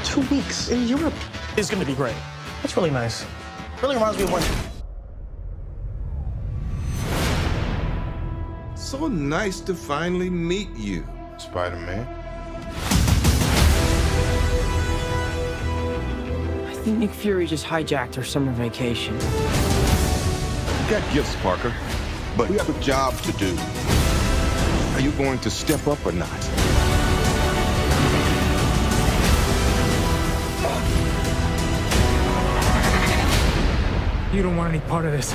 2 weeks in Europe. It's going to be great. That's really nice. Really reminds me of when... So nice to finally meet you, Spider-Man. I think Nick Fury just hijacked our summer vacation. You got gifts, Parker, but we have a job to do. Are you going to step up or not? You don't want any part of this.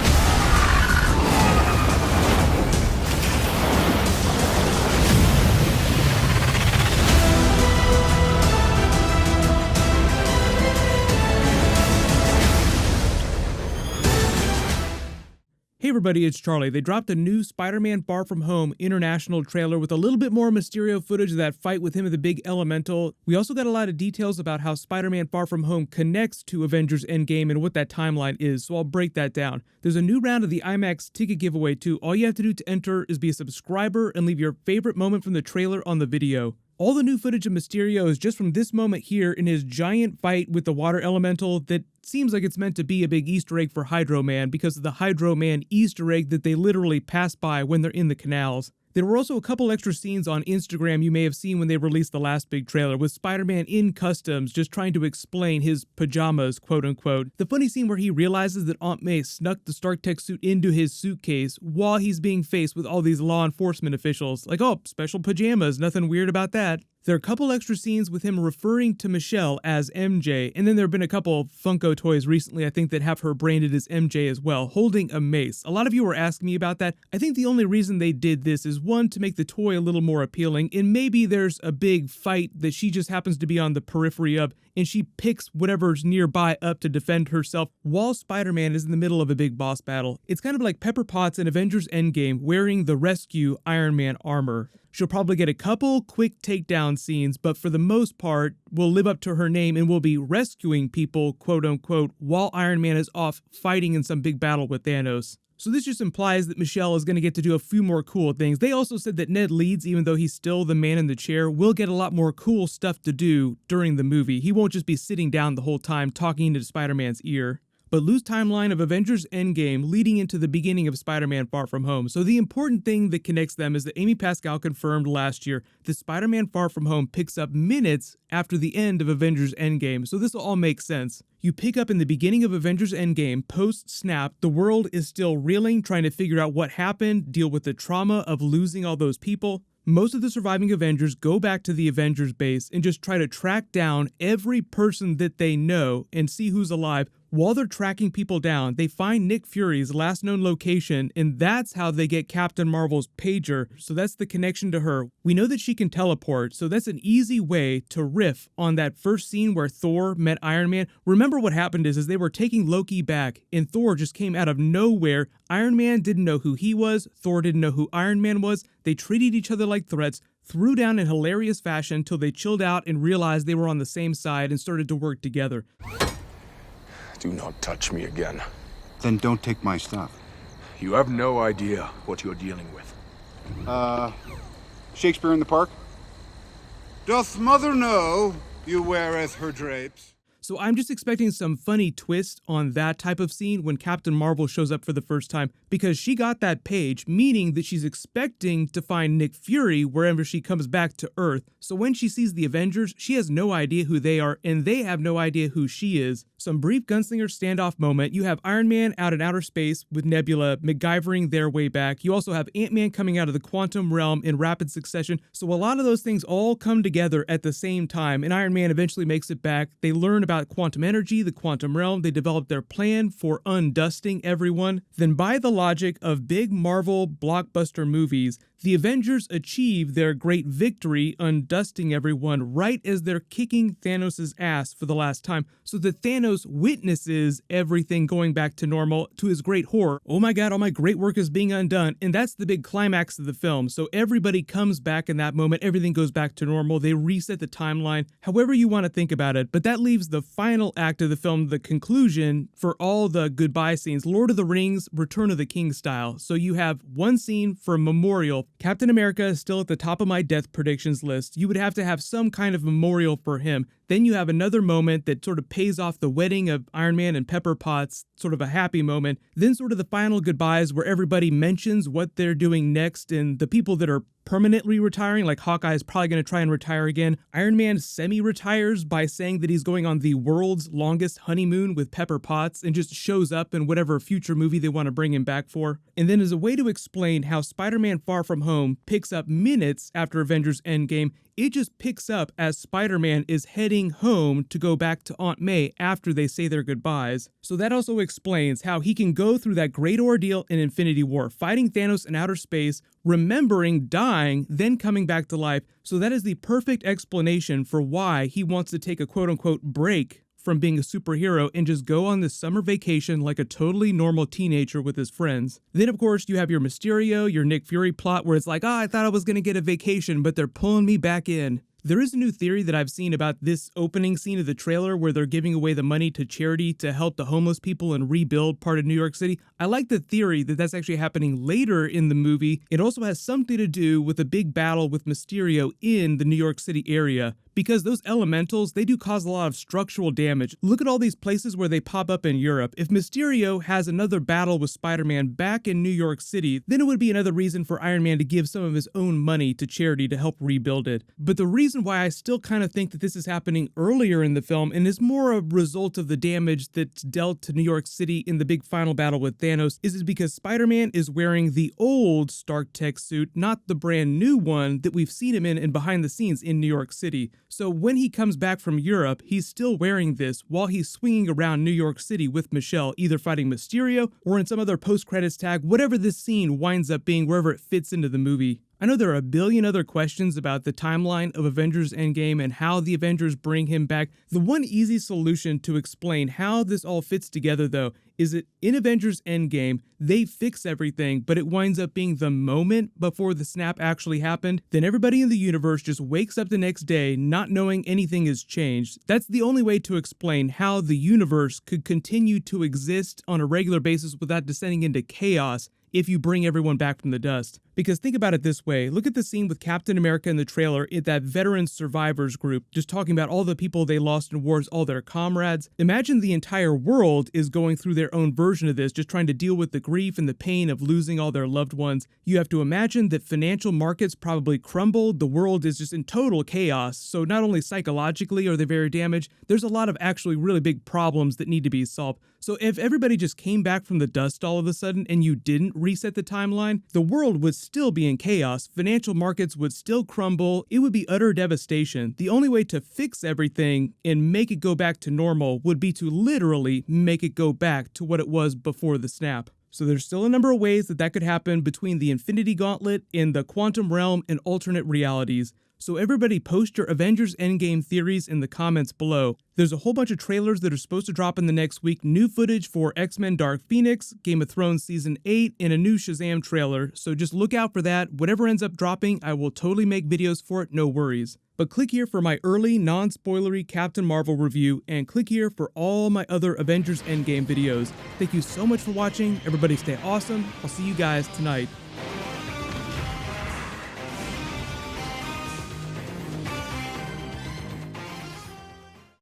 Hey everybody, it's Charlie. They dropped a new Spider-Man Far From Home international trailer with a little bit more Mysterio footage of that fight with him and the big elemental. We also got a lot of details about how Spider-Man Far From Home connects to Avengers Endgame and what that timeline is, so I'll break that down. There's a new round of the IMAX ticket giveaway too. All you have to do to enter is be a subscriber and leave your favorite moment from the trailer on the video. All the new footage of Mysterio is just from this moment here in his giant fight with the water elemental that seems like it's meant to be a big Easter egg for Hydro Man because of the Hydro Man Easter egg that they literally pass by when they're in the canals. There were also a couple extra scenes on Instagram you may have seen when they released the last big trailer with Spider-Man in customs just trying to explain his pajamas, quote unquote. The funny scene where he realizes that Aunt May snuck the Stark Tech suit into his suitcase while he's being faced with all these law enforcement officials. Like, oh, special pajamas, nothing weird about that. There are a couple extra scenes with him referring to Michelle as MJ, and then there have been a couple Funko toys recently, I think, that have her branded as MJ as well, holding a mace. A lot of you were asking me about that. I think the only reason they did this is, one, to make the toy a little more appealing, and maybe there's a big fight that she just happens to be on the periphery of, and she picks whatever's nearby up to defend herself while Spider-Man is in the middle of a big boss battle. It's kind of like Pepper Potts in Avengers Endgame wearing the rescue Iron Man armor. She'll probably get a couple quick takedown scenes, but for the most part, will live up to her name and will be rescuing people, quote unquote, while Iron Man is off fighting in some big battle with Thanos. So this just implies that Michelle is going to get to do a few more cool things. They also said that Ned Leeds, even though he's still the man in the chair, will get a lot more cool stuff to do during the movie. He won't just be sitting down the whole time talking into Spider-Man's ear. But loose timeline of Avengers Endgame leading into the beginning of Spider-Man Far From Home. So the important thing that connects them is that Amy Pascal confirmed last year that Spider-Man Far From Home picks up minutes after the end of Avengers Endgame. So this will all make sense. You pick up in the beginning of Avengers Endgame, post-snap, the world is still reeling, trying to figure out what happened, deal with the trauma of losing all those people. Most of the surviving Avengers go back to the Avengers base and just try to track down every person that they know and see who's alive. While they're tracking people down, they find Nick Fury's last known location, and that's how they get Captain Marvel's pager, so that's the connection to her. We know that she can teleport, so that's an easy way to riff on that first scene where Thor met Iron Man. Remember what happened is they were taking Loki back, and Thor just came out of nowhere. Iron Man didn't know who he was, Thor didn't know who Iron Man was. They treated each other like threats, threw down in hilarious fashion till they chilled out and realized they were on the same side and started to work together. Do not touch me again. Then don't take my stuff. You have no idea what you're dealing with. Shakespeare in the Park? Doth mother know you weareth her drapes? So I'm just expecting some funny twist on that type of scene when Captain Marvel shows up for the first time, because she got that page, meaning that she's expecting to find Nick Fury wherever she comes back to Earth. So when she sees the Avengers, she has no idea who they are, and they have no idea who she is. Some brief gunslinger standoff moment. You have Iron Man out in outer space with Nebula MacGyvering their way back. You also have Ant-Man coming out of the quantum realm in rapid succession. So a lot of those things all come together at the same time, and Iron Man eventually makes it back. They learn about quantum energy, the quantum realm. They develop their plan for undusting everyone. Then by the logic of big Marvel blockbuster movies, the Avengers achieve their great victory, undusting everyone right as they're kicking Thanos' ass for the last time, so that Thanos witnesses everything going back to normal, to his great horror. Oh my god, all my great work is being undone, and that's the big climax of the film. So everybody comes back in that moment, everything goes back to normal, they reset the timeline, however you want to think about it, but that leaves the final act of the film, the conclusion for all the goodbye scenes, Lord of the Rings, Return of the King style. So you have one scene for a memorial. Captain America is still at the top of my death predictions list. You would have to have some kind of memorial for him. Then you have another moment that sort of pays off the wedding of Iron Man and Pepper Potts, sort of a happy moment. Then sort of the final goodbyes where everybody mentions what they're doing next, and the people that are permanently retiring, like Hawkeye is probably going to try and retire again. Iron Man semi-retires by saying that he's going on the world's longest honeymoon with Pepper Potts and just shows up in whatever future movie they want to bring him back for. And then as a way to explain how Spider-Man Far From Home picks up minutes after Avengers Endgame, it just picks up as Spider-Man is heading home to go back to Aunt May after they say their goodbyes. So that also explains how he can go through that great ordeal in Infinity War, fighting Thanos in outer space, remembering dying, then coming back to life. So that is the perfect explanation for why he wants to take a quote-unquote break from being a superhero and just go on this summer vacation like a totally normal teenager with his friends. Then of course you have your Mysterio, your Nick Fury plot where it's like, I thought I was gonna get a vacation, but they're pulling me back in. There is a new theory that I've seen about this opening scene of the trailer where they're giving away the money to charity to help the homeless people and rebuild part of New York City. I like the theory that that's actually happening later in the movie. It also has something to do with a big battle with Mysterio in the New York City area. Because those elementals, they do cause a lot of structural damage. Look at all these places where they pop up in Europe. If Mysterio has another battle with Spider-Man back in New York City, then it would be another reason for Iron Man to give some of his own money to charity to help rebuild it. But the reason why I still kind of think that this is happening earlier in the film and is more a result of the damage that's dealt to New York City in the big final battle with Thanos is because Spider-Man is wearing the old Stark Tech suit, not the brand new one that we've seen him in behind the scenes in New York City. So when he comes back from Europe, he's still wearing this while he's swinging around New York City with Michelle, either fighting Mysterio or in some other post-credits tag, whatever this scene winds up being, wherever it fits into the movie. I know there are a billion other questions about the timeline of Avengers Endgame and how the Avengers bring him back. The one easy solution to explain how this all fits together, though, is that in Avengers Endgame, they fix everything, but it winds up being the moment before the snap actually happened. Then everybody in the universe just wakes up the next day not knowing anything has changed. That's the only way to explain how the universe could continue to exist on a regular basis without descending into chaos if you bring everyone back from the dust. Because think about it this way, look at the scene with Captain America in the trailer at that veteran survivors group, just talking about all the people they lost in wars, all their comrades. Imagine the entire world is going through their own version of this, just trying to deal with the grief and the pain of losing all their loved ones. You have to imagine that financial markets probably crumbled, the world is just in total chaos, so not only psychologically are they very damaged, there's a lot of actually really big problems that need to be solved. So if everybody just came back from the dust all of a sudden and you didn't reset the timeline, the world would still be in chaos, financial markets would still crumble, it would be utter devastation. The only way to fix everything and make it go back to normal would be to literally make it go back to what it was before the snap. So there's still a number of ways that could happen between the Infinity Gauntlet and the quantum realm and alternate realities. So everybody post your Avengers Endgame theories in the comments below. There's a whole bunch of trailers that are supposed to drop in the next week, new footage for X-Men Dark Phoenix, Game of Thrones Season 8, and a new Shazam trailer, so just look out for that. Whatever ends up dropping, I will totally make videos for it, no worries. But click here for my early, non-spoilery Captain Marvel review, and click here for all my other Avengers Endgame videos. Thank you so much for watching, everybody stay awesome, I'll see you guys tonight.